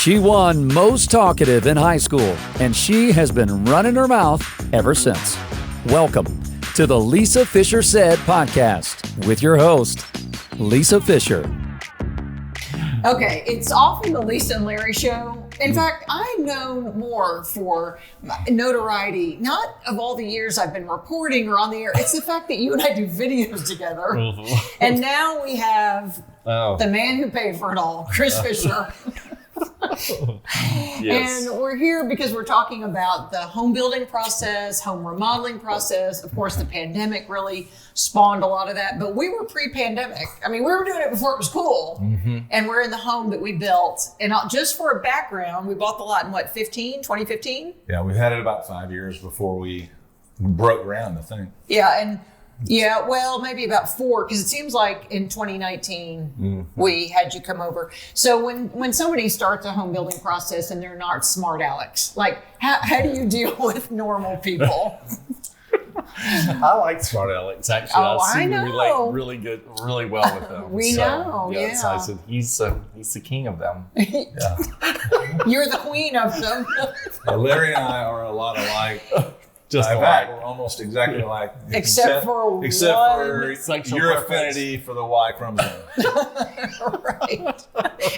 She won most talkative in high school, and she has been running her mouth ever since. Welcome to the Lisa Fischer Said podcast with your host, Lisa Fischer. Okay, it's often the Lisa and Larry show. In fact, I'm known more for notoriety, not of all the years I've been reporting or on the air. It's the fact that you and I do videos together. Mm-hmm. And now we have the man who paid for it all, Kris Fischer. Yes. And we're here because we're talking about the home building process, home remodeling process. Of course, the pandemic really spawned a lot of that, but we were pre-pandemic. I mean, we were doing it before it was cool. Mm-hmm. And we're in the home that we built. And just for a background, we bought the lot in 2015? Yeah, we've had it about 5 years before we broke ground, I think. Yeah, well, maybe about 4, because it seems like in 2019 we had you come over. So when somebody starts a home building process and they're not smart Alex, like how do you deal with normal people? I like smart Alex. Actually, I seem to relate really well with them. We know. So I said he's the king of them. Yeah. You're the queen of them. Larry and I are a lot alike. Just in alike. fact, we're almost exactly alike. Except for your affinity for the Y chromosome. Right.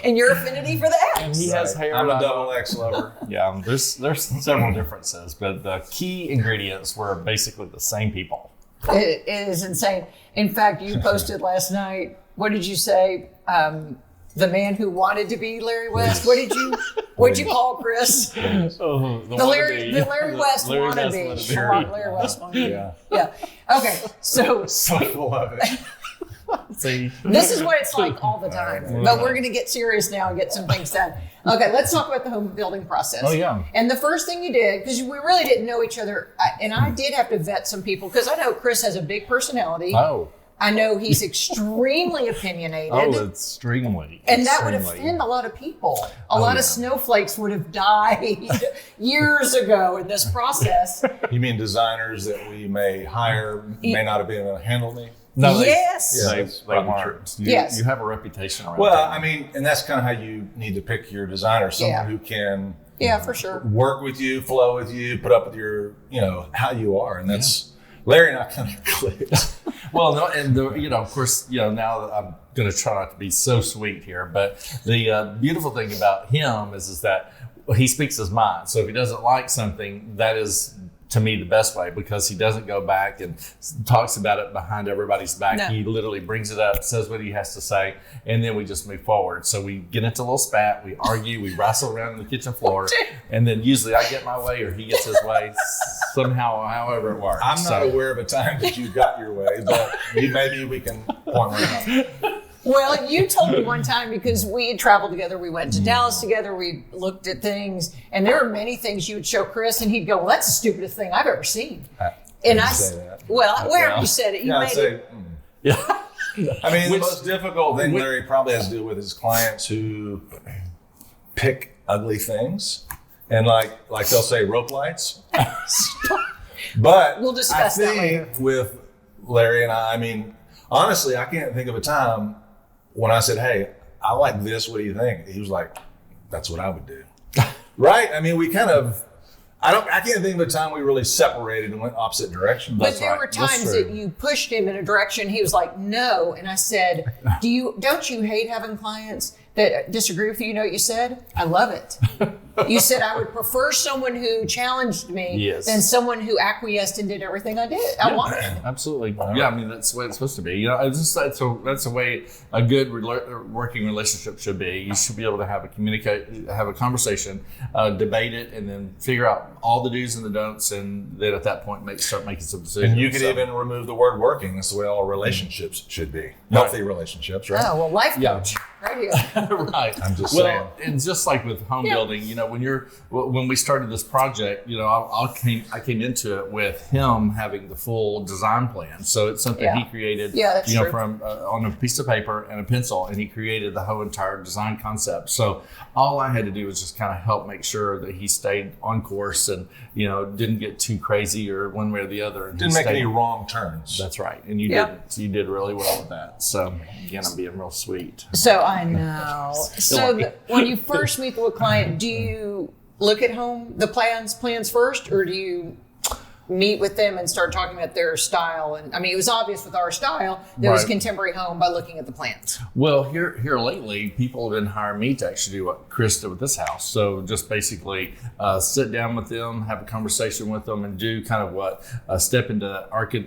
And your affinity for the X. And he has hair. I'm a double X lover. Yeah, there's several differences, but the key ingredients were basically the same people. It is insane. In fact, you posted last night, what did you say? The man who wanted to be Larry West. What'd you call Kris? Oh, the Larry West wannabe. Larry West wannabe. Yeah. Okay. So full of it. See, this is what it's like all the time. But we're going to get serious now and get some things done. Okay, let's talk about the home building process. Oh, yeah. And the first thing you did, because we really didn't know each other, and I did have to vet some people, because I know Kris has a big personality. Oh. I know he's extremely opinionated. Oh, extremely. And that would offend a lot of people. A lot of snowflakes would have died years ago in this process. You mean designers that we may hire may not have been able to handle me? No, yes. They weren't. You have a reputation around Well, I mean, and that's kind of how you need to pick your designer, someone who can for sure. work with you, flow with you, put up with your, how you are. And that's, Larry and I kind of clicked. Well, no, and of course, now that I'm going to try not to be so sweet here, but the beautiful thing about him is that he speaks his mind. So if he doesn't like something, that is, to me, the best way, because he doesn't go back and talks about it behind everybody's back. No. He literally brings it up, says what he has to say, and then we just move forward. So we get into a little spat, we argue, we wrestle around on the kitchen floor, and then usually I get my way or he gets his way somehow, however it works. I'm not aware of a time that you got your way, but maybe we can point one out. Well, you told me one time, because we had traveled together, we went to Dallas together, we looked at things, and there were many things you would show Kris, and he'd go, well, that's the stupidest thing I've ever seen. And I say that. Well, wherever you said it, you made it. Yeah. I mean, the most difficult thing Larry probably has to deal with is clients who pick ugly things, and like they'll say rope lights. But we'll discuss that later. With Larry and I mean, honestly, I can't think of a time when I said, hey, I like this, what do you think? He was like, that's what I would do. Right? I mean, we kind of, I can't think of a time we really separated and went opposite directions. But there were times that you pushed him in a direction, he was like, no. And I said, don't you hate having clients that disagree with you? You know what you said? I love it. You said I would prefer someone who challenged me than someone who acquiesced and did everything I did. I wanted. Absolutely. Yeah, I mean, that's the way it's supposed to be. That's the way a good working relationship should be. You should be able to have a conversation, debate it, and then figure out all the do's and the don'ts, and then at that point start making some decisions. And you could even remove the word working. That's the way all relationships should be. Healthy relationsps, right? Oh, well, life coach. Right here. Right. I'm just saying. And just like with home building, when we started this project, I came into it with him having the full design plan. So it's something he created, from on a piece of paper and a pencil, and he created the whole entire design concept. So all I had to do was just kind of help make sure that he stayed on course and didn't get too crazy or one way or the other. And didn't make any wrong turns. That's right, and you didn't. So you did really well with that. So again, I'm being real sweet. So I know. So when you first meet with a client, do you look at the plans first, or do you meet with them and start talking about their style? And I mean, it was obvious with our style there was contemporary home by looking at the plans. Well, here lately, people have been hiring me to actually do what Kris did with this house. So just basically sit down with them, have a conversation with them, and do kind of what step into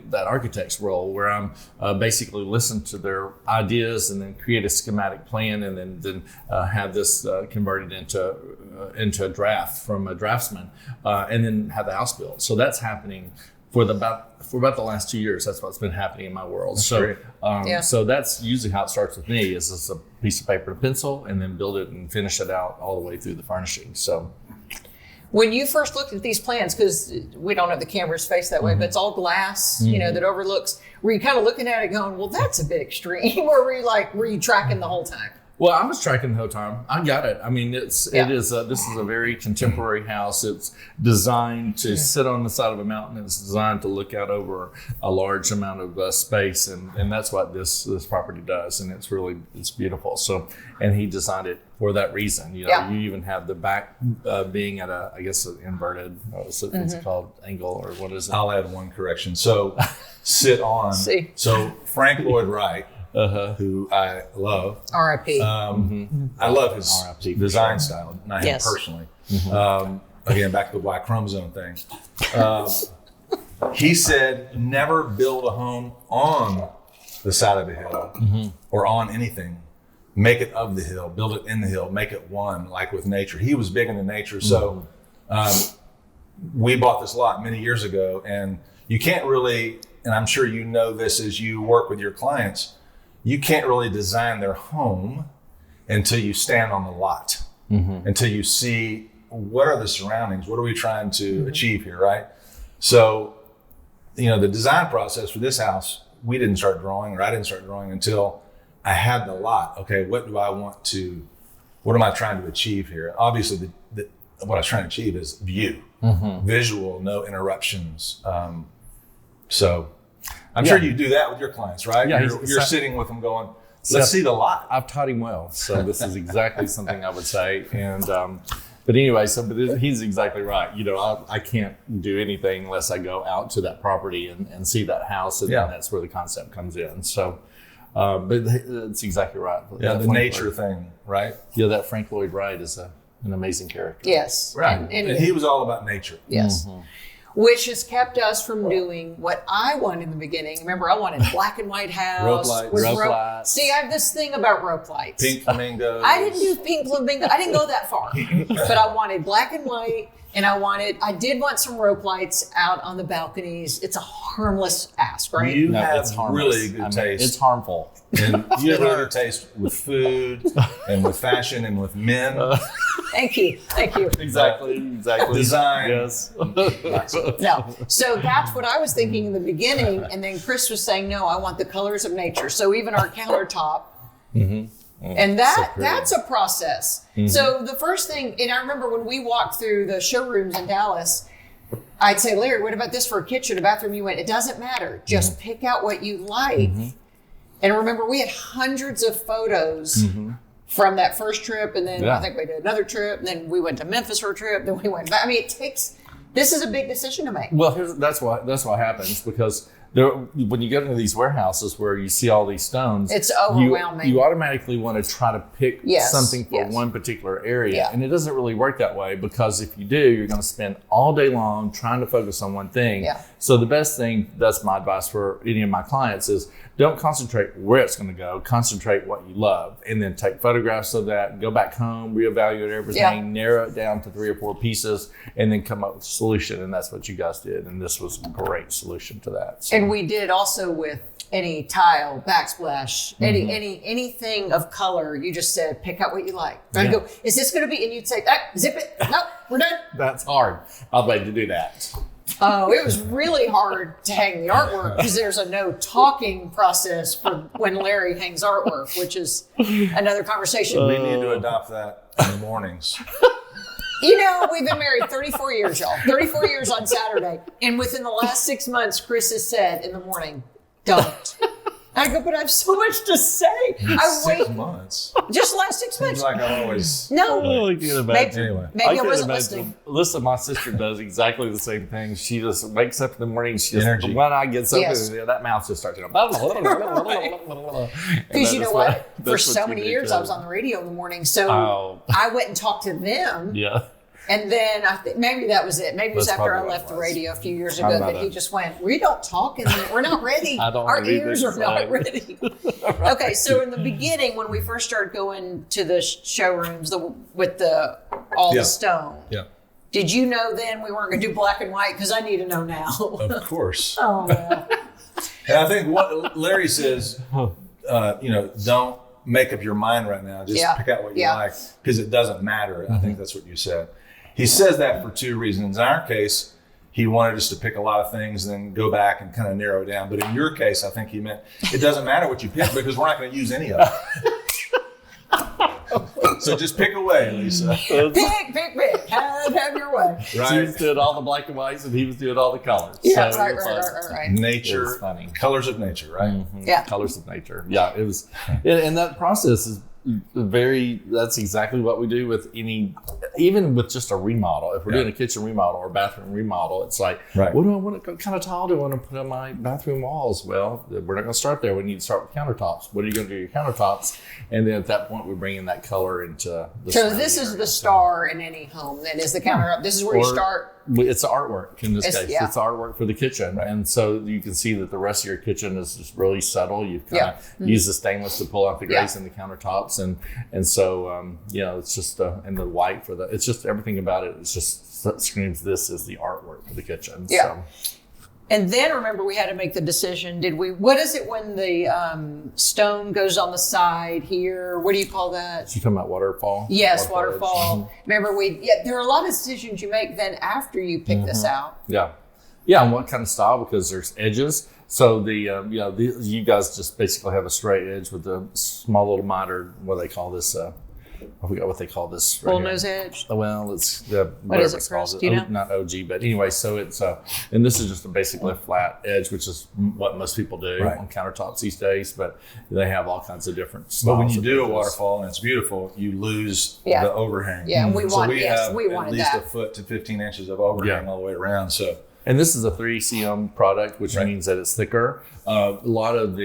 that architect's role, where I'm basically listen to their ideas and then create a schematic plan, and then have this converted into a draft from a draftsman, and then have the house built. So that's happening for about the last 2 years. That's what's been happening in my world. That's so so that's usually how it starts with me, is just a piece of paper and a pencil, and then build it and finish it out all the way through the furnishing. So when you first looked at these plans, because we don't have the cameras faced that way, but it's all glass, that overlooks, were you kind of looking at it going, well, that's a bit extreme? Or were you tracking the whole time? Well, I was tracking the whole time. I got it. I mean, it is. This is a very contemporary house. It's designed to sit on the side of a mountain. It's designed to look out over a large amount of space, and that's what this property does. And it's beautiful. So, and he designed it for that reason. You even have the back being at an inverted. What's it called? Angle, or what is it? I'll add one correction. So, sit on. So Frank Lloyd Wright. Who I love. R.I.P. I love his design style, not him personally. Again, back to the Y chromosome thing. He said, never build a home on the side of a hill or on anything. Make it of the hill, build it in the hill, make it one, like with nature. He was big into nature. So we bought this lot many years ago, and you can't really, and I'm sure you know this as you work with your clients, you can't really design their home until you stand on the lot, until you see what are the surroundings, what are we trying to achieve here, right? So, the design process for this house, I didn't start drawing until I had the lot. Okay, what am I trying to achieve here? Obviously, what I was trying to achieve is view, visual, no interruptions. I'm sure you do that with your clients, right? Yeah, you're sitting with them going, let's see the lot. I've taught him well. So this is exactly something I would say. And, but anyway, but he's exactly right. I can't do anything unless I go out to that property and see that house. And then that's where the concept comes in. So, but it's exactly right. Yeah, the nature thing, right? Yeah, that Frank Lloyd Wright is an amazing character. Yes. Right. And he was all about nature. Yes. Which has kept us from doing what I wanted in the beginning. Remember, I wanted black and white house. Rope lights. See, I have this thing about rope lights. Pink flamingos. I didn't do pink flamingo. I didn't go that far. But I wanted black and white, and I did want some rope lights out on the balconies. It's a harmless ask, right? You have really good taste. It's harmful. And you have really good taste with food and with fashion and with men. Thank you. Exactly. Design. Yes. No. So that's what I was thinking in the beginning. And then Kris was saying, no, I want the colors of nature. So even our countertop. And that's a process. So the first thing, and I remember when we walked through the showrooms in Dallas, I'd say, Larry, what about this for a kitchen, a bathroom? You went, it doesn't matter. Just pick out what you like. And remember, we had hundreds of photos from that first trip. And then I think we did another trip. And then we went to Memphis for a trip. Then we went back. I mean, this is a big decision to make. Well, that's what happens, because when you get into these warehouses where you see all these stones, it's overwhelming. You automatically want to try to pick something for one particular area. And it doesn't really work that way, because if you do, you're going to spend all day long trying to focus on one thing. So the best thing, that's my advice for any of my clients, is don't concentrate where it's going to go. Concentrate what you love, and then take photographs of that, go back home, reevaluate everything, narrow it down to 3 or 4 pieces, and then come up with a solution. And that's what you guys did. And this was a great solution to that. So. And we did it also with any tile, backsplash, anything of color. You just said, pick out what you like. I'd go, is this going to be? And you'd say, zip it. Nope, we're done. That's hard. I'd like to do that. Oh, it was really hard to hang the artwork, because there's a no talking process for when Larry hangs artwork, which is another conversation. We need to adopt that in the mornings. We've been married 34 years, y'all. 34 years on Saturday. And within the last 6 months, Kris has said in the morning, don't. I go, but I have so much to say. I 6 months. Just last 6 months. Seems like I'm always. No. Oh, I can't imagine. Anyway. Maybe I can't wasn't imagine. listening. Listen, my sister does exactly the same thing. She just wakes up in the morning. She just, Energy. one eye gets open, Yes. and that mouth just starts going. Because you know what? For so many years, I was on the radio in the morning. So I went and talked to them. Yeah. And then I think maybe that was it. Maybe it was That's after I probably what left it the was. radio a few years ago that he just went, we don't talk and we're not ready. I don't Our have anything ears to are not say. ready. Okay, so in the beginning, when we first started going to the showrooms with all the stone, Yeah. did you know then we weren't going to do black and white? Because I need to know now. Of course. Oh, well. And I think what Larry says, don't make up your mind right now. Just pick out what you like because it doesn't matter. I think that's what you said. He says that for two reasons. In our case, he wanted us to pick a lot of things and then go back and kind of narrow down. But in your case, I think he meant it doesn't matter what you pick because we're not going to use any of it. So just pick away, Lisa. Pick. Have your way. She Right? was doing all the black and whites, and he was doing all the colors. Yeah, So right. it's like- Mm-hmm. Nature, It's funny. colors of nature, right? Mhm. Yeah. Colors of nature. Yeah, it was, and that process is that's exactly what we do with even with just a remodel. If we're doing a kitchen remodel or bathroom remodel, it's like, Right. what do I want to, what kind of tile do I want to put on my bathroom walls? Well, we're not going to start there. We need to start with countertops. What are you going to do with your countertops? And then at that point, we bring in that color into the So this is the star in any home then is the counter. This is where you start. It's artwork in this case. Yeah. It's artwork for the kitchen. And so you can see that the rest of your kitchen is just really subtle. You've kind of used the stainless to pull out the grace in the countertops. And so, it's just, and the white it's just everything about it. It's just screams this is the artwork for the kitchen. Yeah. So, And then remember we had to make the decision. What is it when the stone goes on the side here? What do you call that? you talking about waterfall? Yes, edge. waterfall. Remember there are a lot of decisions you make then after you pick this out. Yeah. Yeah. And what kind of style? Because there's edges. So you guys just basically have a straight edge with a small little miter, what do they call this? I forgot what they call this. Right Bullnose edge. Well, it's What is it, Kris? Do you know? Not OG, but anyway. So it's and this is just basically a flat edge, which is what most people do on countertops these days. But they have all kinds of different styles. But when you of do a edges. waterfall and it's beautiful, you lose the overhang. Yeah, and we have wanted at least that. a foot to 15 inches of overhang all the way around. So. And this is a 3 cm product, which means that it's thicker. A lot of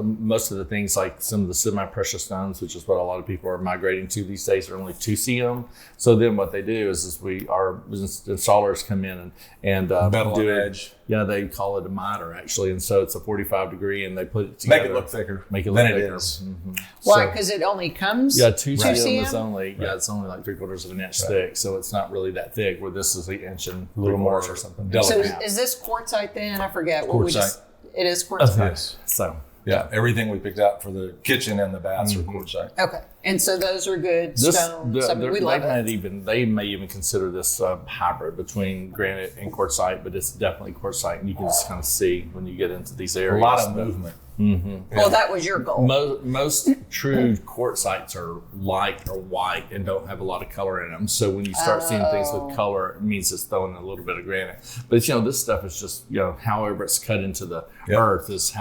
most of the things like some of the semi-precious stones, which is what a lot of people are migrating to these days, are only 2 cm. So then what they do is our installers come in and Bevel do on it. edge. Yeah, they call it a miter actually, and so it's a 45 degree, and they put it together. Make it look thicker. Make it look than thicker. it is. Mhm. Why? So- Because it only comes 2 cm is cm? only it's only like 3/4 of an inch thick, so it's not really that thick. Where this is an inch and a little more or something. So delicate. is this quartzite then? I forget. Quartzite. It is quartzite. Yes. So Yeah, everything we picked out for the kitchen and the baths are quartzite. Okay. And so those are good stones. I mean, we love it. They may even consider this hybrid between granite and quartzite, but it's definitely quartzite, and you can just kind of see when you get into these A areas. lot of movement. Well, that was your goal. Most true quartzites are light or white and don't have a lot of color in them. So when you start seeing things with color, it means it's throwing a little bit of granite. But this stuff is just however it's cut into the earth is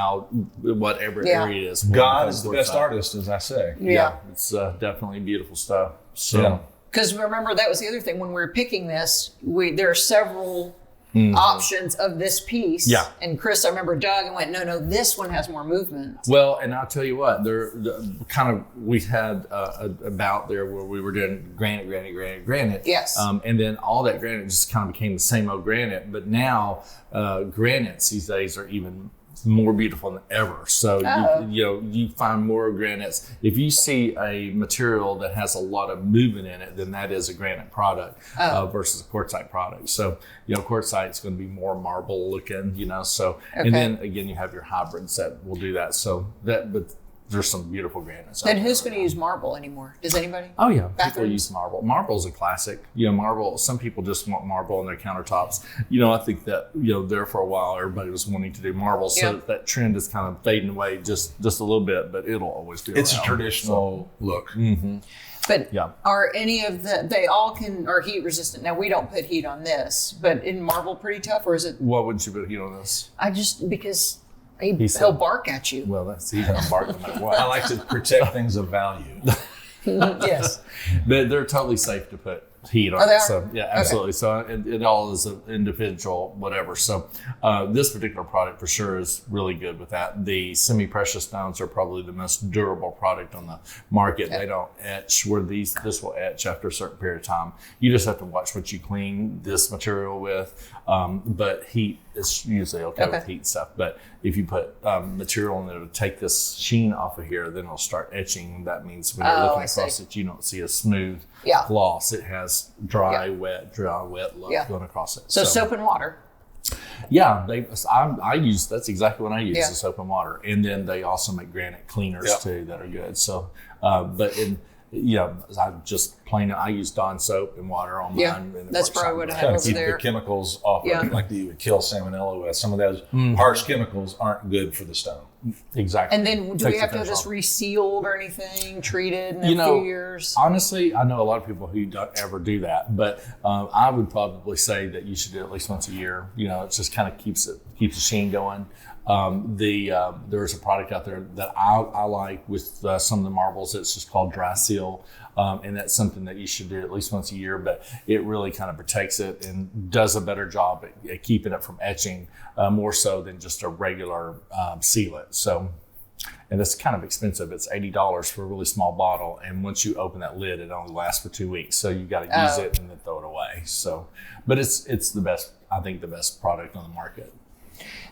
whatever area it is. God is the best artist, as I say. Yeah. It's definitely beautiful stuff. So Because remember, that was the other thing. When we were picking this, there are several options of this piece. Yeah. And Kris, I remember dug and went, no, this one has more movement. well, and I'll tell you what, we had a bout there where we were doing granite. Yes. And then all that granite just kind of became the same old granite. But now granites these days are even more beautiful than ever. So you find more granites. If you see a material that has a lot of movement in it, then that is a granite product versus a quartzite product. So quartzite's going to be more marble looking. So and then again you have your hybrids that will do that. So but there's some beautiful granites. Then who's going to use marble anymore? Does anybody? Oh yeah, people Bathrooms? use marble. Marble's a classic. Marble. Some people just want marble on their countertops. I think that there for a while everybody was wanting to do marble, so that trend is kind of fading away just a little bit, but it'll always be. It's around. a traditional look. But Yeah. are any of they all are heat resistant? Now we don't put heat on this, but in marble pretty tough, or is it? What would you put heat on this? Because He'll bark at you. Well, he's gonna bark no matter what. I like to protect things of value. Yes. But they're totally safe to put heat on. Oh, they are? So yeah, absolutely. Okay. So it all is an individual, whatever. So this particular product for sure is really good with that. The semi-precious stones are probably the most durable product on the market. Okay. They don't etch where this will etch after a certain period of time. You just have to watch what you clean this material with. But heat is usually okay with heat stuff. But if you put material in there to take this sheen off of here, then it'll start etching. That means when you're looking across it, you don't see a smooth gloss. It has dry, wet look going across it. So soap and water. Yeah, I use, that's exactly what I use, the soap and water. And then they also make granite cleaners too that are good. So, but I use Dawn soap and water on mine. Yeah, that's probably what I have over there. The chemicals off of it, like you would kill salmonella with. Some of those harsh chemicals aren't good for the stone. Exactly. And then do we have to have this resealed or anything, treated in a few years? Honestly, I know a lot of people who don't ever do that, but I would probably say that you should do it at least once a year. It just kind of keeps the sheen going. There's a product out there that I like with some of the marbles. It's just called Dry Seal. And that's something that you should do at least once a year, but it really kind of protects it and does a better job at keeping it from etching, more so than just a regular sealant. So, and it's kind of expensive. It's $80 for a really small bottle. And once you open that lid, it only lasts for 2 weeks. So you got to use it and then throw it away. So, but it's the best, I think the best product on the market.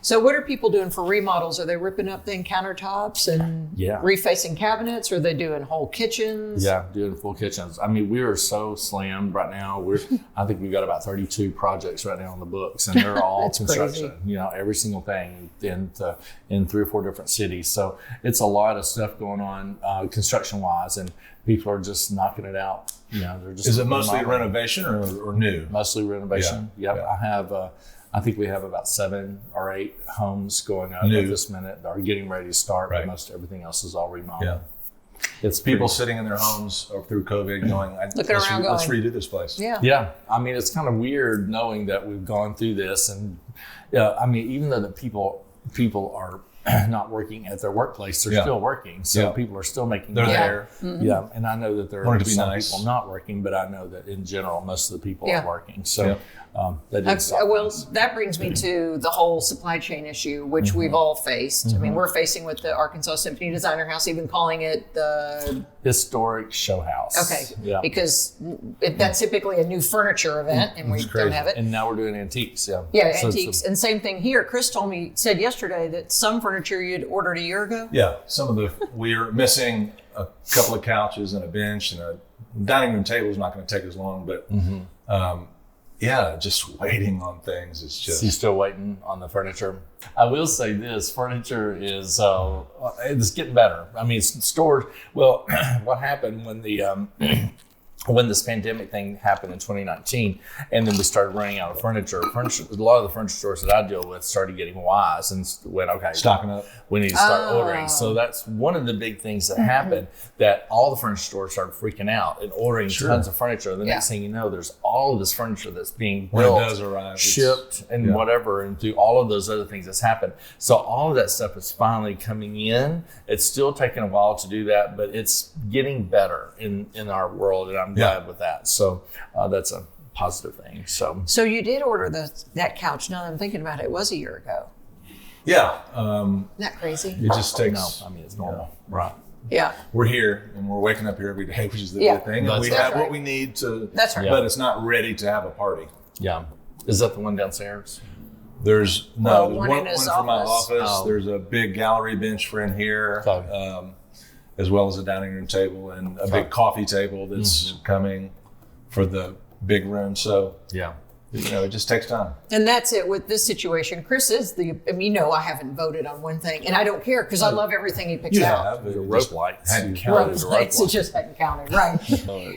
So what are people doing for remodels? Are they ripping up then countertops and refacing cabinets? Or are they doing whole kitchens? Yeah, doing full kitchens. I mean, we are so slammed right now. I think we've got about 32 projects right now on the books, and they're all construction. Crazy. Every single thing in 3 or 4 different cities. So it's a lot of stuff going on construction-wise, and people are just knocking it out. They're just. Is it mostly renovation or new? Mostly renovation. Yeah. I think we have about 7 or 8 homes going up at this minute that are getting ready to start, but most everything else is all remodeled. Yeah. It's people sitting in their homes through COVID going, let's redo this place. Yeah. Yeah. I mean, it's kind of weird knowing that we've gone through this. And I mean, even though the people are not working at their workplace, they're still working. So people are still making They're there. Mm-hmm. Yeah. And I know that there are some people not working, but I know that in general, most of the people are working. So that brings me to the whole supply chain issue, which we've all faced. I mean, we're facing with the Arkansas Symphony Designer House, even calling it the Historic Show House. Okay, because that's typically a new furniture event, and we don't have it. And now we're doing antiques. Yeah, antiques. And same thing here. Kris said yesterday that some furniture you'd ordered a year ago. Yeah, we're missing a couple of couches and a bench, and a dining room table is not going to take as long, but. Just waiting on things. It's just. So you're still waiting on the furniture? I will say this, furniture is it's getting better. I mean, stores, well, what happened when when this pandemic thing happened in 2019, and then we started running out of furniture. A lot of the furniture stores that I deal with started getting wise and went, okay, stocking up. We need to start ordering. So that's one of the big things that happened, that all the furniture stores started freaking out and ordering tons of furniture. The next thing you know, there's all of this furniture that's being built, when it does arrive, shipped, and whatever, and through all of those other things that's happened. So all of that stuff is finally coming in. It's still taking a while to do that, but it's getting better in our world, and I'm glad with that. So that's a positive thing. So you did order that couch. Now that I'm thinking about it, it was a year ago. Yeah. Isn't that crazy? It just takes. No, I mean, it's normal. Right. Yeah. We're here and we're waking up here every day, which is the good thing. And we have what we need to. That's right. But it's not ready to have a party. Yeah. Is that the one downstairs? There's one for my office. Oh. There's a big gallery bench for in here, as well as a dining room table and a big coffee table that's coming for the big room. So it just takes time. And that's it with this situation. Kris is I haven't voted on one thing, and I don't care because I love everything he picks out. The rope lights. Rope lights, it just hadn't counted, right?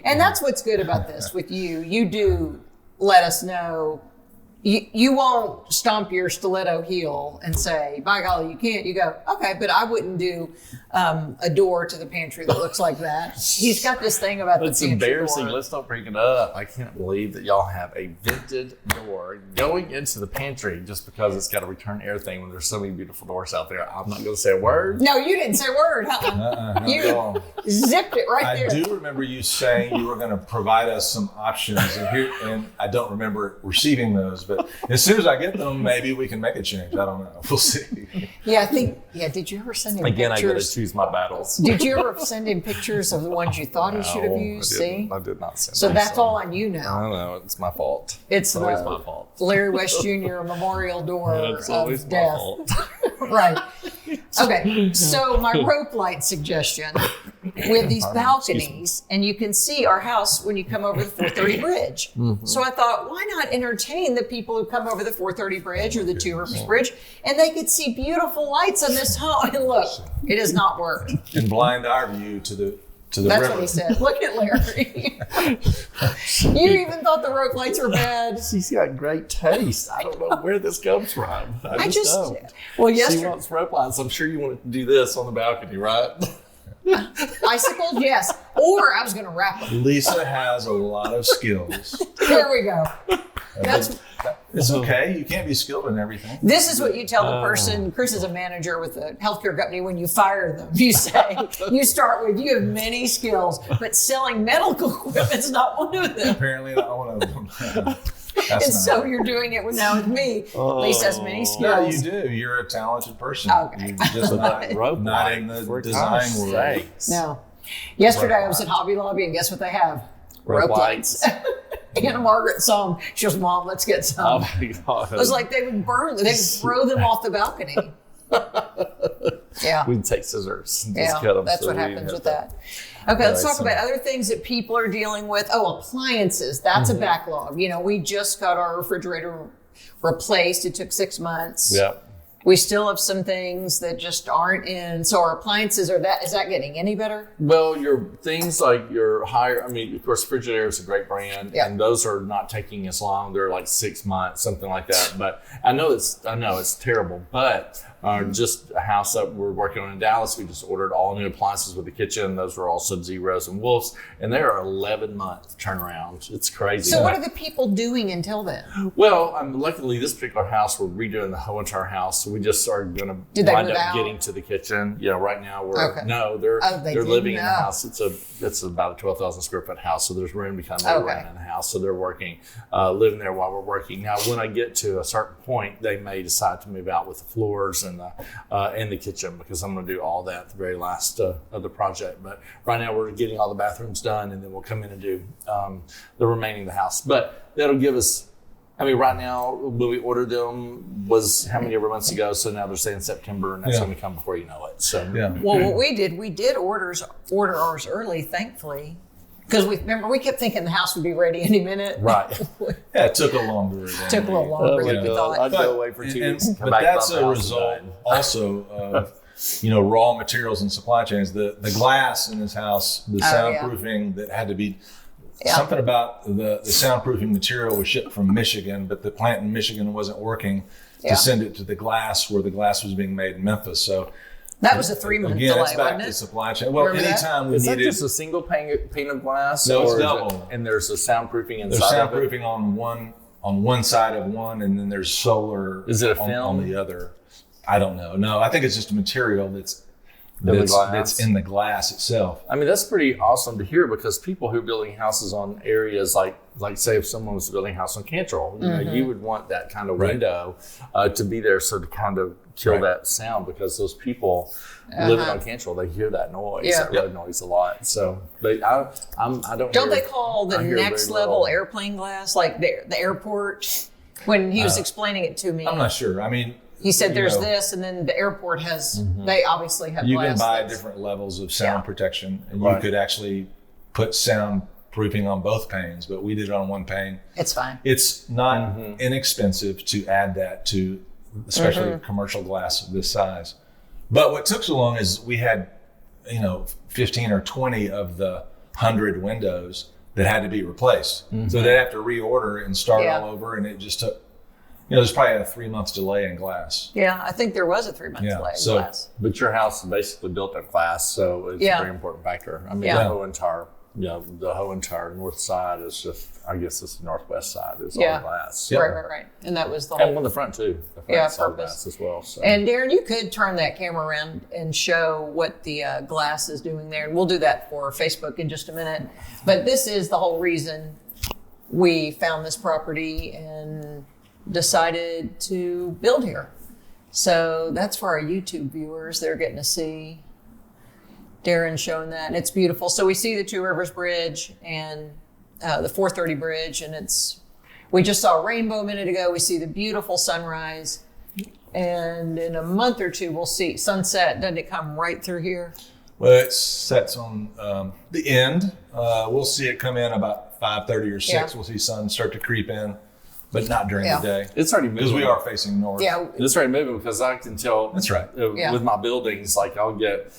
And that's what's good about this with you. You do let us know, you won't stomp your stiletto heel and say, by golly, you can't. You go, okay, but I wouldn't do a door to the pantry that looks like that. He's got this thing about the pantry embarrassing. door. Let's not bring it up. I can't believe that y'all have a vented door going into the pantry just because it's got a return air thing when there's so many beautiful doors out there. I'm not going to say a word. No, you didn't say a word. You zipped it right there. I do remember you saying you were going to provide us some options, and I don't remember receiving those. But as soon as I get them, maybe we can make a change. I don't know. We'll see. Yeah, I think. Yeah, did you ever send him Again, pictures? I got to choose my battles. Did you ever send him pictures of the ones you thought he should have used? I did not send So them, that's all on you I now. don't know. It's my fault. It's always the my fault. Larry West Jr. memorial door It's always of my death. fault. Right. Okay. So my rope light suggestion, we have these balconies, and you can see our house when you come over the 430 bridge. Mm-hmm. So I thought, why not entertain the people who come over the 430 bridge or the Two Rivers Bridge, and they could see beautiful lights on this home. And look, it has not worked. And blind our view to the That's river. what he said. Look at Larry. You even thought the rope lights were bad. She's got great taste. I don't know where this comes from. I just don't. Well, She yesterday, wants rope lights. I'm sure you want to do this on the balcony, right? icicles, yes. Or I was going to wrap them. Lisa has a lot of skills. There we go. That's. It's okay. You can't be skilled in everything. This is what you tell the person. Kris is a manager with a healthcare company. When you fire them, you say, you start with, you have many skills, but selling medical equipment's not one of them. Apparently not one of them. That's And not so it. you're doing it with me. Lisa has many No, skills. you do. You're a talented person. Okay. You're just not in the design world. No. Yesterday I was at Hobby Lobby, and guess what they have? Rope lights. Anna Margaret saw them. She goes, Mom, let's get some. Oh my God. I was like, they would burn them. They would throw them off the balcony. Yeah. We'd take scissors and Yeah, just cut them. that's so what we happens have with to- that. Okay, let's talk so- about other things that people are dealing with. Oh, appliances. That's a backlog. You know, we just got our refrigerator replaced. It took 6 months. Yeah. We still have some things that just aren't in. So our appliances is that getting any better? Well, your things like your higher, I mean, of course, Frigidaire is a great brand, Yeah. and those are not taking as long. They're like 6 months, something like that. But I know it's terrible. But just a house that we're working on in Dallas, we just ordered all new appliances with the kitchen. Those were all Sub-Zeros and Wolves, and they are 11-month turnaround. It's crazy. So what are the people doing until then? Well, luckily this particular house, we're redoing the whole entire house, so we just are going to Did they wind move up out? getting to the kitchen. You know, right now Okay. they're They they're did? living in the No. house. It's about a 12,000 square foot house, so there's room to kind of move Okay. around in the house. So they're working, living there while we're working. Now, when I get to a certain point, they may decide to move out with the floors and the kitchen, because I'm going to do all that at the very last of the project. But right now we're getting all the bathrooms done, and then we'll come in and do the remaining of the house. But that'll give us. I mean, right now, when we ordered them was how many ever months ago? So now they're saying September, and that's going to come before you know it. So Yeah. Well, what we did order ours early, thankfully. Because we kept thinking the house would be ready any minute. right. Yeah, it took a longer. Took a little longer than we thought. I'd go away for 2 weeks. Come But back that's about the a house result and done. also of raw materials and supply chains. The glass in this house, the yeah. soundproofing that had to be Yeah. something about the soundproofing material was shipped from Michigan, but the plant in Michigan wasn't working Yeah. to send it to the glass where the glass was being made in Memphis. So That was a 3-month again, delay, it's back wasn't to it? supply chain. Well, Remember that? anytime we Is that needed, just a single pane of glass? No, it's or is double. and there's a soundproofing there's inside of it? soundproofing on one side of one, and then there's solar Is it a on film? the other. I don't know. No, I think it's just a material that's In the glass? that's in the glass itself. I mean, that's pretty awesome to hear, because people who are building houses on areas like say if someone was building a house on Cantrell, you would want that kind of Right. window to be there, so to kind of kill Right. that sound, because those people living on Cantrell, they hear that noise, Yeah. that road noise a lot. So I don't. Don't hear- they call the I hear next very level little. airplane glass, like the airport? When he was explaining it to me, I'm not sure. I mean, he said you there's know, this, and then the airport has, they obviously have You glass. can buy that's- different levels of sound Yeah. protection, and Right. you could actually put soundproofing on both panes, but we did it on one pane. It's fine. It's not inexpensive to add that to, especially commercial glass of this size. But what took so long is we had, 15 or 20 of the 100 windows that had to be replaced. So they'd have to reorder and start Yeah. all over, and it just took there's probably a 3-month delay in glass. Yeah, I think there was a 3-month delay in glass. But your house is basically built of glass, so it's a very important factor. I mean, the whole entire north side is just, I guess it's the northwest side is all glass. Right. And that was the whole. And on the front too. The front's all glass as well. So. And Darren, you could turn that camera around and show what the glass is doing there. And we'll do that for Facebook in just a minute. But this is the whole reason we found this property and decided to build here. So that's for our YouTube viewers. They're getting to see Darren showing that, and it's beautiful. So we see the Two Rivers Bridge and the 430 Bridge, and we just saw a rainbow a minute ago. We see the beautiful sunrise, and in a month or two we'll see sunset. Doesn't it come right through here? Well, it sets on the end. We'll see it come in about 5:30 or 6. Yeah. We'll see sun start to creep in, but not during the day. It's already moving. Because we are facing north. Yeah. It's already moving because I can tell. That's right. With my buildings, like I'll get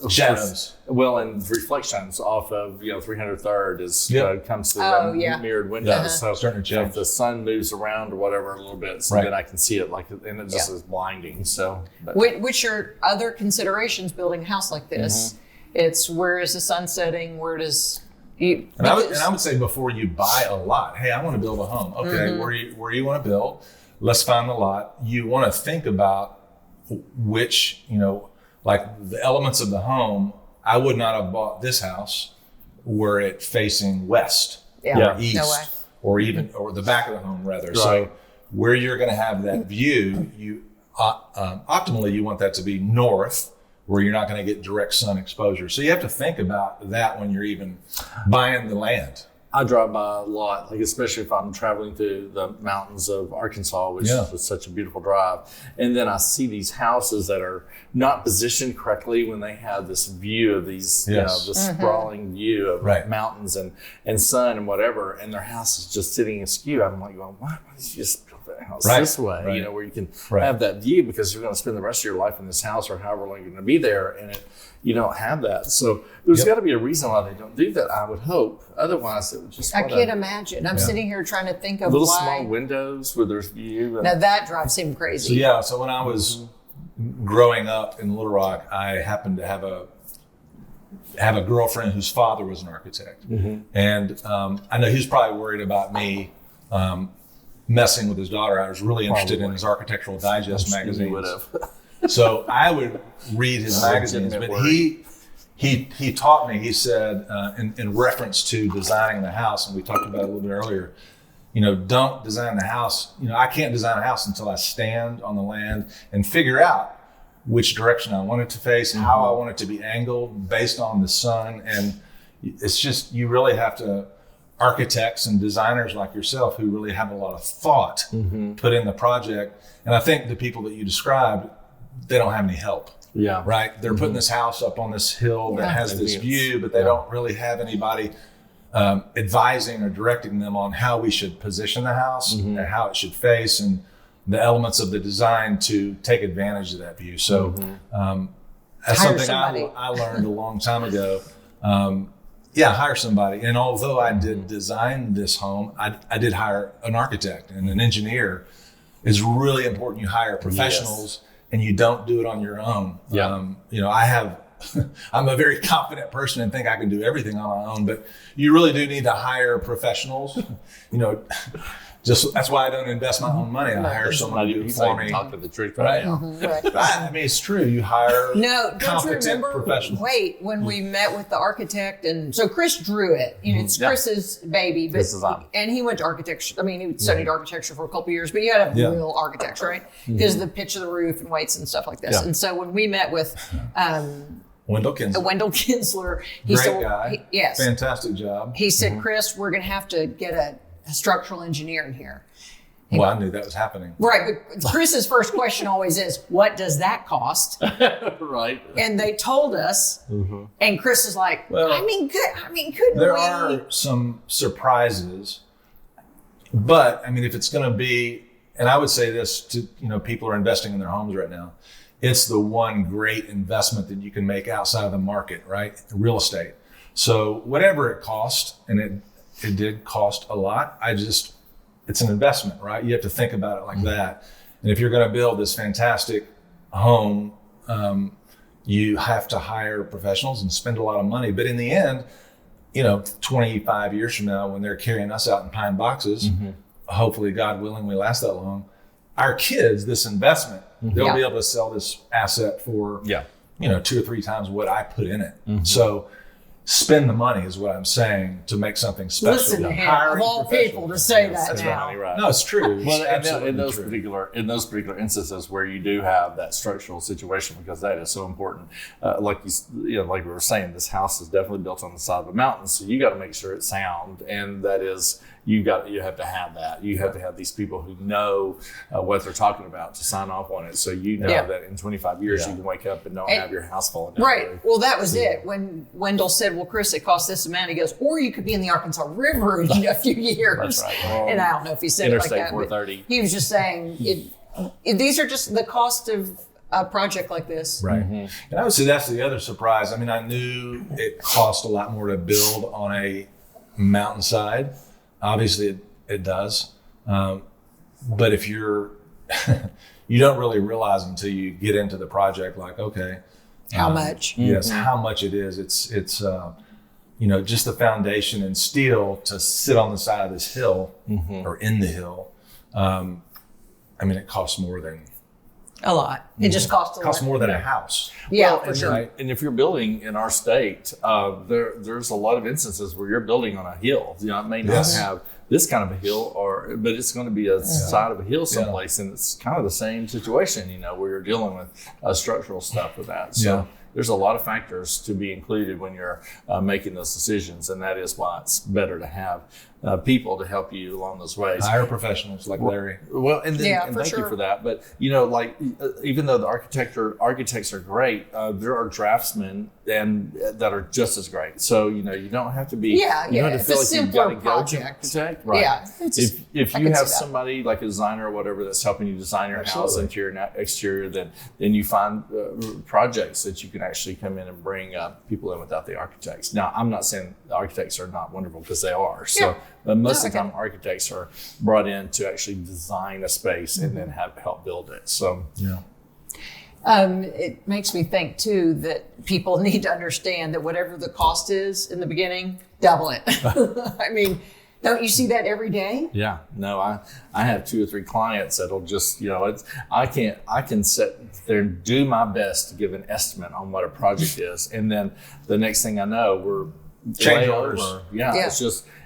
shadows. Well, and reflections off of 303rd comes through the mirrored windows. So starting to change. If the sun moves around or whatever a little bit, so then I can see it and it just is blinding. So, which are other considerations building a house like this? Mm-hmm. It's where is the sun setting? Where does I would say before you buy a lot, hey, I want to build a home. Okay, where you want to build? Let's find the lot. You want to think about which, like the elements of the home. I would not have bought this house were it facing west or east or the back of the home rather. Right. So where you're going to have that view, you optimally you want that to be north, where you're not going to get direct sun exposure. So you have to think about that when you're even buying the land. I drive by a lot, like especially if I'm traveling through the mountains of Arkansas, which is such a beautiful drive. And then I see these houses that are not positioned correctly when they have this view of these, this sprawling view of mountains and sun and whatever, and their house is just sitting askew. I'm like, well, why don't you just build that house this way, where you can have that view, because you're going to spend the rest of your life in this house or however long you're going to be there, and you don't have that. So there's got to be a reason why they don't do that, I would hope. Otherwise, it would just... I can't imagine. I'm sitting here trying to think of little small windows where there's view. Now that drives him crazy. So when I was growing up in Little Rock, I happened to have a girlfriend whose father was an architect. Mm-hmm. And I know he was probably worried about me messing with his daughter. I was really interested in his Architectural Digest magazines. Would have. So I would read his magazines, but he taught me, he said, in reference to designing the house, and we talked about it a little bit earlier, don't design the house. I can't design a house until I stand on the land and figure out which direction I want it to face, how I want it to be angled based on the sun. And it's just, you really have to, architects and designers like yourself who really have a lot of thought put in the project. And I think the people that you described, they don't have any help. Yeah. Right. They're putting this house up on this hill that has this view, but they don't really have anybody advising or directing them on how we should position the house and how it should face and the elements of the design to take advantage of that view. So that's something I learned a long time ago. Hire somebody. And although I did design this home, I did hire an architect and an engineer. It's really important you hire professionals. Yes. And you don't do it on your own. Yeah. I'm a very confident person and think I can do everything on my own, but you really do need to hire professionals. Just that's why I don't invest my own money. I hire someone to do it for me. Talk to the truth right now. I mean, it's true. You hire competent professionals. Wait, when we met with the architect, and so Kris drew it. It's Chris's baby, and he went to architecture. I mean, he studied architecture for a couple of years, but you had to have real architecture, right? Because of the pitch of the roof and weights and stuff like this. Yeah. And so when we met with Wendell Kinsler, he said, guy. Fantastic job. He said, Kris, we're going to have to get a structural engineer in here. And I knew that was happening. But Chris's first question always is, what does that cost? Right. And they told us, and Kris is like, couldn't there are some surprises, but I mean, if it's going to be, and I would say this to, people are investing in their homes right now. It's the one great investment that you can make outside of the market, right? Real estate. So whatever it cost, and it did cost a lot. it's an investment, right? You have to think about it like that. And if you're going to build this fantastic home, you have to hire professionals and spend a lot of money. But in the end, 25 years from now, when they're carrying us out in pine boxes, hopefully, God willing, we last that long. Our kids, this investment, they'll be able to sell this asset for 2 or 3 times what I put in it. So spend the money is what I'm saying to make something special. Listen to him, of all people, to say that That's now. right. No, it's true. It's Well, absolutely in those true. particular instances where you do have that structural situation, because that is so important. Like like we were saying, this house is definitely built on the side of a mountain, so you got to make sure it's sound, and that is you have to have that. You have to have these people who know what they're talking about to sign off on it, so that in 25 years you can wake up and not have your house falling down. Right. Well, that was it. When Wendell said, well, Kris, it costs this amount, he goes, or you could be in the Arkansas River in a few years. That's right. Well, and I don't know if he said it like Interstate that. 430. He was just saying, these are just the cost of a project like this. Right. And I would say that's the other surprise. I mean, I knew it cost a lot more to build on a mountainside. Obviously, it does. But if you don't really realize until you get into the project, like, okay. How much? Yes, how much it is. It's just the foundation and steel to sit on the side of this hill or in the hill. It costs more than A lot. It just costs a lot. costs more than a house. Yeah, Well, for sure. Right. And if you're building in our state, there's a lot of instances where you're building on a hill. It may not Yes. have this kind of a hill, but it's going to be a side of a hill someplace, and it's kind of the same situation, where you're dealing with structural stuff with that. So there's a lot of factors to be included when you're making those decisions, and that is why it's better to have people to help you along those ways. Hire professionals like Larry. Well, and for thank sure. you for that. But even though the architects are great, there are draftsmen that are just as great. So you don't have to be. You don't have to feel It's a like you've got to simpler go to an project. architect. Right. Yeah. If I you can have see that. somebody like a designer or whatever that's helping you design your house, Absolutely. interior and exterior, then you find projects that you can actually come in and bring people in without the architects. Now, I'm not saying the architects are not wonderful, because they are. So. Yeah. But most of the Okay. time, architects are brought in to actually design a space and then help build it. So, It makes me think too that people need to understand that whatever the cost is in the beginning, double it. I mean, don't you see that every day? yeah, no, I have 2 or 3 clients that'll just, I can sit there and do my best to give an estimate on what a project is, and then the next thing I know, we're Change way orders. over. Yeah.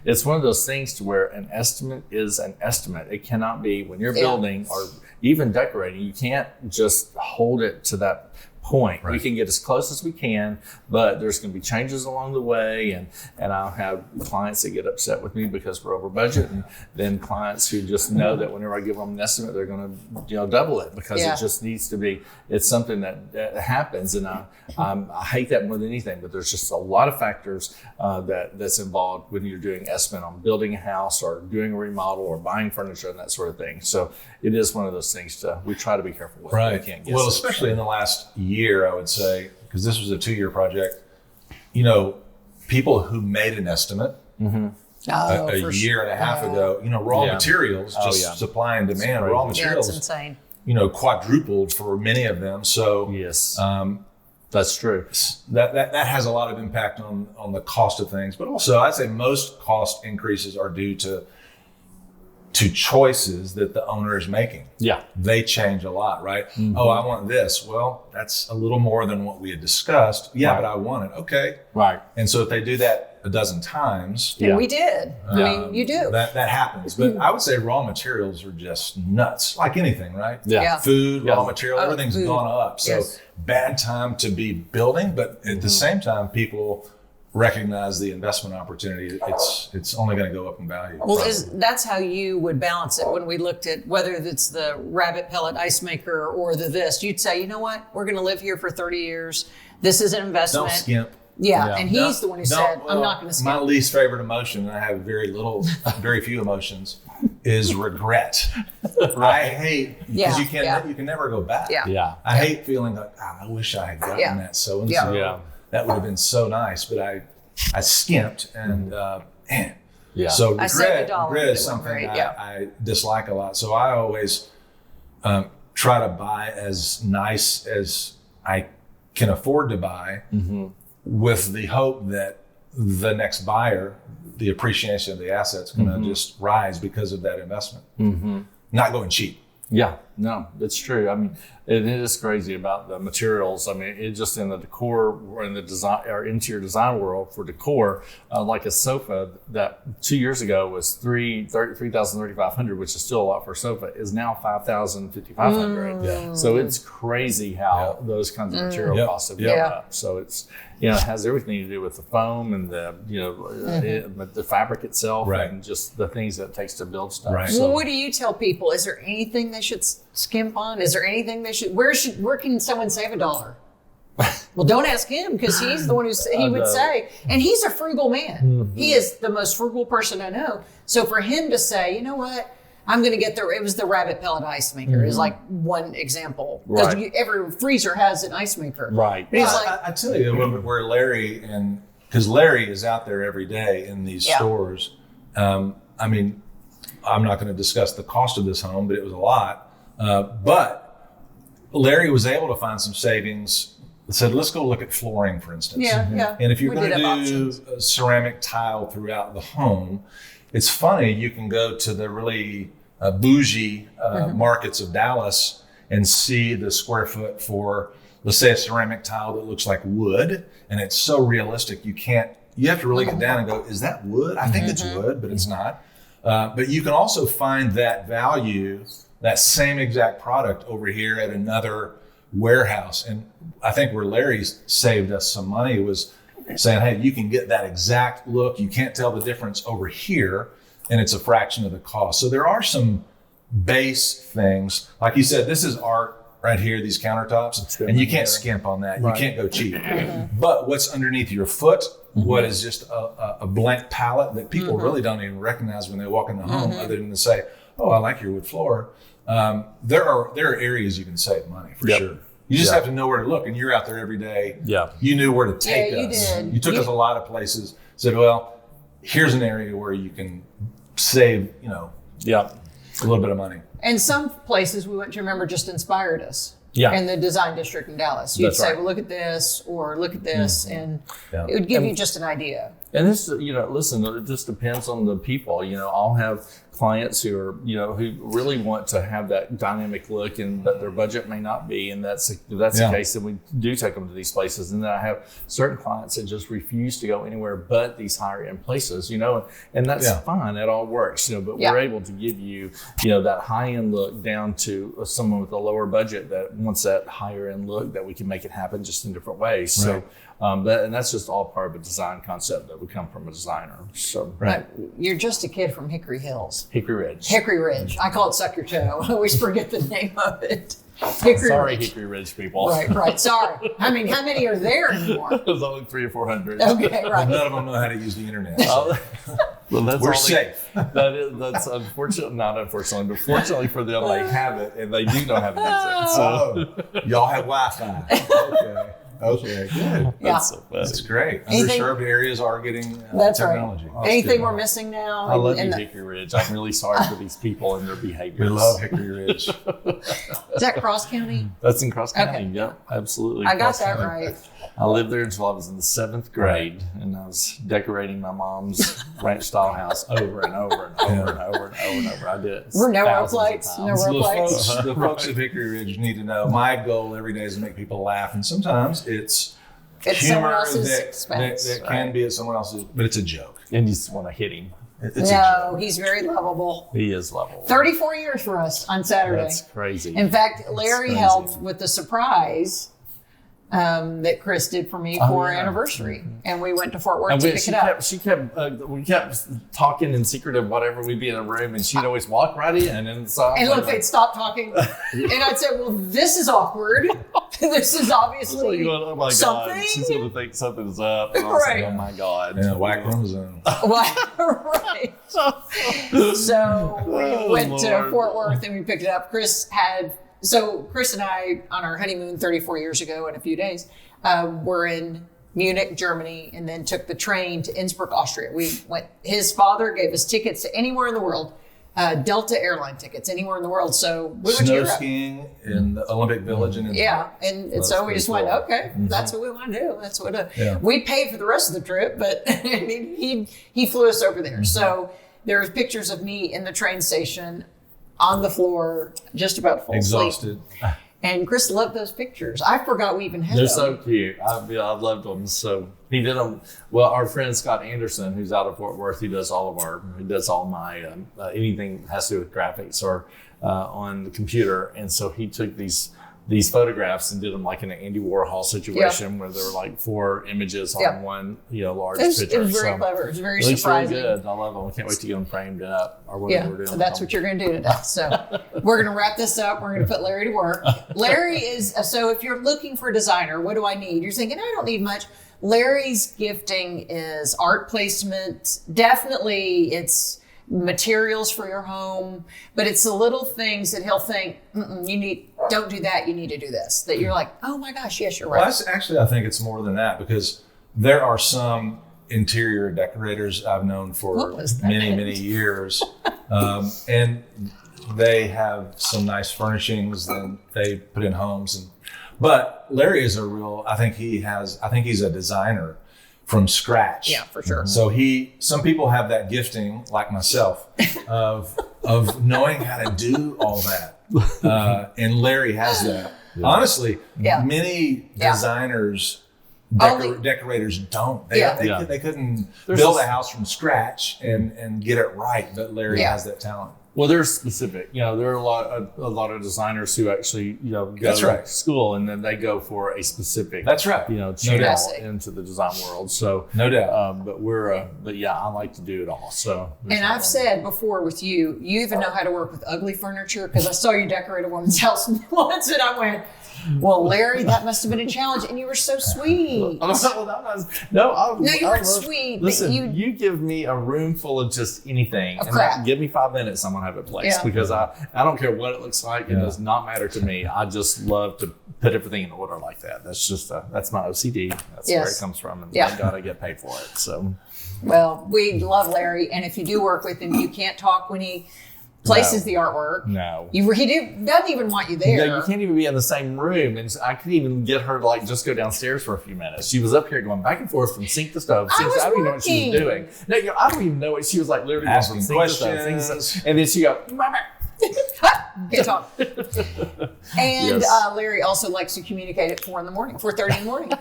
It's one of those things to where an estimate is an estimate. It cannot be, when you're building or even decorating, you can't just hold it to that point. Right. We can get as close as we can, but there's going to be changes along the way, and I'll have clients that get upset with me because we're over budget, and then clients who just know that whenever I give them an estimate, they're going to double it, because it just needs to be. It's something that happens, and I hate that more than anything. But there's just a lot of factors that's involved when you're doing estimate on building a house or doing a remodel or buying furniture and that sort of thing. So it is one of those things we try to be careful with. Right. We can't guess Well, it. especially in the last year, I would say, because this was a 2-year project, people who made an estimate a year and a half ago, raw materials, supply and demand, raw Yeah, it's materials, insane. quadrupled for many of them. So Yes, that's true. that has a lot of impact on the cost of things. But also, I'd say most cost increases are due to choices that the owner is making. Yeah. They change a lot, right? Oh, I want this. Well, that's a little more than what we had discussed. Yeah, Right. but I want it. Okay. Right. And so if they do that a dozen times, And we did. I mean, you do. that happens. But I would say raw materials are just nuts, like anything, right? Yeah. Food, Yeah. raw material, everything's food. gone up. So Yes. bad time to be building, but at the same time, people recognize the investment opportunity. It's only going to go up in value. Well, that's how you would balance it when we looked at whether it's the rabbit pellet ice maker or this. You'd say, you know what? We're going to live here for 30 years. This is an investment. Don't skimp. Yeah, and he's the one who said, Well, I'm not going to skimp. My least favorite emotion, and I have very few emotions, is regret. I hate, because you can never go back. Yeah. Yeah. I hate feeling like, I wish I had gotten that so and so. Yeah. That would have been so nice, but I skimped, and man, Yeah. So I saved the $1 grid and is it went something great, yeah. I dislike a lot. So I always try to buy as nice as I can afford to buy, with the hope that the next buyer, the appreciation of the asset's going to just rise because of that investment. Not going cheap. Yeah, no, it's true. I mean, it is crazy about the materials. I mean, it just in the decor or in the design or interior design world for decor, like a sofa that 2 years ago was $3,500, which is still a lot for a sofa, is now $5,000, $5,500. Yeah. So it's crazy how those kinds of material costs have gone up. So it's, it has everything to do with the foam and the, the fabric itself, and just the things that it takes to build stuff. Right. Well, what do you tell people? Is there anything they should skimp on? Is there anything they should? Where can someone save $1? Well, don't ask him, because he's the one he would say, and he's a frugal man. He is the most frugal person I know. So for him to say, you know what, I'm going to get it was the rabbit pellet ice maker is like one example, because every freezer has an ice maker. Right. But he's I tell you where Larry because Larry is out there every day in these stores. I mean, I'm not going to discuss the cost of this home, but it was a lot. But Larry was able to find some savings. Said, let's go look at flooring, for instance. Yeah. And if you're We going did have to do options. ceramic tile throughout the home, it's funny, you can go to the really bougie markets of Dallas and see the square foot for, let's say, a ceramic tile that looks like wood, and it's so realistic you have to really get down and go, is that wood? I think it's wood, but it's not. But you can also find that value, that same exact product over here at another warehouse. And I think where Larry saved us some money was saying, hey, you can get that exact look. You can't tell the difference over here, and it's a fraction of the cost. So there are some base things. Like you said, this is art right here, these countertops, and you can't skimp on that. You can't go cheap. But what's underneath your foot, what is just a blank palette that people really don't even recognize when they walk in the home, other than to say, oh, I like your wood floor. There are areas you can save money for sure. You just have to know where to look, and you're out there every day. Yeah. You knew where to take you us. did. You took us a lot of places. Said, well, here's an area where you can save, a little bit of money. And some places we went to, remember, just inspired us. Yeah. In the design district in Dallas. You'd That's say, right. well, look at this, or look at this, and it would give you just an idea. And this, listen, it just depends on the people. I'll have clients who are, who really want to have that dynamic look, and but their budget may not be. And that's the case, then we do take them to these places. And then I have certain clients that just refuse to go anywhere but these higher end places, and that's fine. It all works, but we're able to give you, that high end look down to someone with a lower budget that wants that higher end look, that we can make it happen just in different ways. Right. So, and that's just all part of a design concept that would come from a designer. So, But you're just a kid from Hickory Hills. Hickory Ridge. Hickory Ridge. I call it Suck Your Toe. I always forget the name of it. Hickory Sorry, Ridge. Hickory Ridge people. Right. Sorry. I mean, how many are there anymore? There's only 300 or 400. Okay, right. None of them know how to use the internet. So Well, that's we're all safe. That's unfortunate, not unfortunately, but fortunately for them, they have it, and they do know how to use it. So Y'all have Wi-Fi. Okay, good. Yeah. that's so funny. That's great. Anything- Underserved areas are getting That's technology. right. Oh, that's Anything good. we're missing now? I love you, And Hickory Ridge. I'm really sorry for these people and their behaviors. We love Hickory Ridge. is that Cross County? That's in Cross County. Okay. Yep, absolutely. I got Cross that County. right. I lived there until I was in the 7th grade, and I was decorating my mom's ranch style house over and over and over and over and over and over. I did it. We're no thousands of plates, no times. row The plates. folks of Hickory Ridge need to know my goal every day is to make people laugh, and sometimes it's It's someone humor else's that expense. can be at someone else's, but it's a joke. And you just want to hit him. It's a No, joke. he's very lovable. He is lovable. 34 years for us on Saturday. That's crazy. In fact, Larry crazy. helped with the surprise that Kris did for me for our yeah. anniversary. And we went to Fort Worth And to pick it up. we kept talking in secretive, whatever. We'd be in a room, and she'd always walk right in, and so And look, they'd stop talking. And I'd say, well, this is awkward. This is obviously oh my something. God, she's gonna think something's up. And I was Right. like, oh my God. Yeah, whack chromosome. right. So we went to Lord. Fort Worth and we picked it up. Kris and I, on our honeymoon 34 years ago in a few days, were in Munich, Germany, and then took the train to Innsbruck, Austria. His father gave us tickets to anywhere in the world, Delta airline tickets, anywhere in the world. So we went to Snow Europe. skiing in the Olympic Village in Innsbruck. Yeah, and so we just went, cool. okay, that's what we want to do. That's what Yeah. we paid for the rest of the trip, but I mean, he flew us over there. So there's pictures of me in the train station on the floor, just about full Exhausted. sleep. And Kris loved those pictures. I forgot we even had They're them. so cute. I've loved them. So he did them. Well, our friend Scott Anderson, who's out of Fort Worth, he does all my anything that has to do with graphics or on the computer. And so he took these photographs and did them like in an Andy Warhol situation where there were like 4 images on one, large picture. It was very clever. It was very It looks surprising. really good. I love them. I can't wait to get them framed up or whatever Yeah, we're doing. so that's what you're going to do today. So we're going to wrap this up. We're going to put Larry to work. Larry is, so if you're looking for a designer, what do I need? You're thinking, I don't need much. Larry's gifting is art placement. Definitely it's materials for your home, but it's the little things that he'll think, don't do that. You need to do this. That you're like, oh my gosh, yes, you're right. Well, I think it's more than that, because there are some interior decorators I've known for many, many years. And they have some nice furnishings that they put in homes. But Larry is I think he's a designer from scratch. Yeah, for sure. So some people have that gifting, like myself, of knowing how to do all that. And Larry has that. Yeah. Honestly, many designers, decorators don't. They couldn't build a house from scratch and get it right, but Larry has that talent. Well, they're specific. There are a lot of designers who actually, go to school and then they go for a specific, channel into the design world. So no doubt. But I like to do it all. So, and I've said before with you even know how to work with ugly furniture, because I saw you decorate a woman's house once and I went, well, Larry, that must have been a challenge, and you were so sweet. You're sweet. Listen, you give me a room full of just anything, give me 5 minutes, I'm gonna have it placed because I don't care what it looks like. It does not matter to me. I just love to put everything in order like that. That's just that's my OCD. That's where it comes from, and thank God I get paid for it. So, well, we love Larry, and if you do work with him, you can't talk when he places the artwork. No. He doesn't even want you there. No, you can't even be in the same room. And I couldn't even get her to just go downstairs for a few minutes. She was up here going back and forth from sink to stove. I don't even know what she was doing. No, I don't even know what she was literally asking going from sink to stove. And then she go, can't talk. And Larry also likes to communicate at 4:30 in the morning.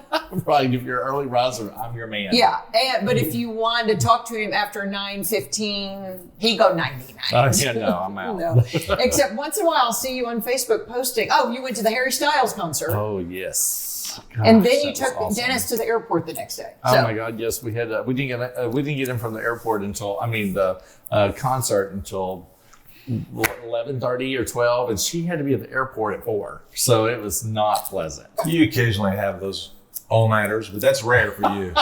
Right. If you're an early riser, I'm your man. Yeah. But if you wanted to talk to him after 9:15, he'd go 99. No, I'm out. No. Except once in a while, I'll see you on Facebook posting, oh, you went to the Harry Styles concert. Oh, yes. Gosh, and then you took Dennis to the airport the next day. Oh my God, yes, we had. We didn't get him from the airport until the concert until 11:30 or 12, and she had to be at the airport at 4, so it was not pleasant. You occasionally have those all-nighters, but that's rare for you.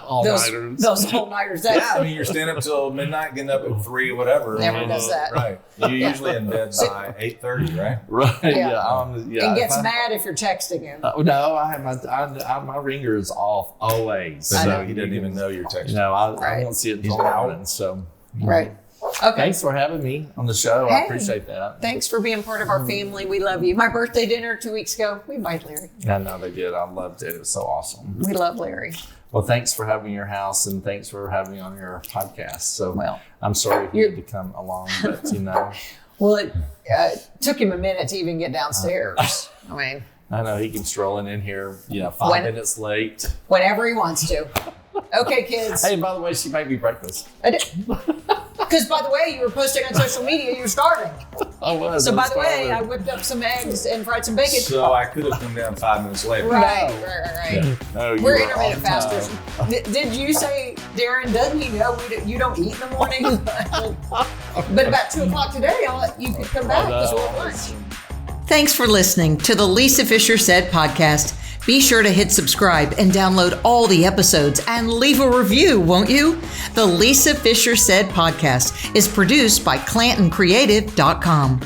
All-nighters. Those all-nighters. You're staying up till midnight, getting up at 3 or whatever. Never does that. Right. You're usually in bed by 8:30, right? Right. Yeah. And gets mad if you're texting him. No, I have my ringer is off always. So he didn't even know you're texting. No, I won't see it until morning. So right. Okay. Thanks for having me on the show. I appreciate that. Thanks for being part of our family. We love you. My birthday dinner 2 weeks ago, we invited Larry. I know they did. I loved it. It was so awesome. We love Larry. Well, thanks for having me in your house, and thanks for having me on your podcast. So I'm sorry he had to come along, but Well, it took him a minute to even get downstairs. I know he can stroll in here, 5 minutes late. Whenever he wants to. Okay, kids. Hey, by the way, she made me breakfast. I did. Because, by the way, you were posting on social media, you were starving. I was. So, by the way, I whipped up some eggs and fried some bacon. So I could have come down 5 minutes later. Right. Yeah. No, we're intermittent fasters. Did you say, Darren, doesn't he know you don't eat in the morning? But about 2 o'clock today, you could come back because we'll have lunch. Thanks for listening to the Lisa Fischer Said podcast. Be sure to hit subscribe and download all the episodes and leave a review, won't you? The Lisa Fischer Said podcast is produced by ClantonCreative.com.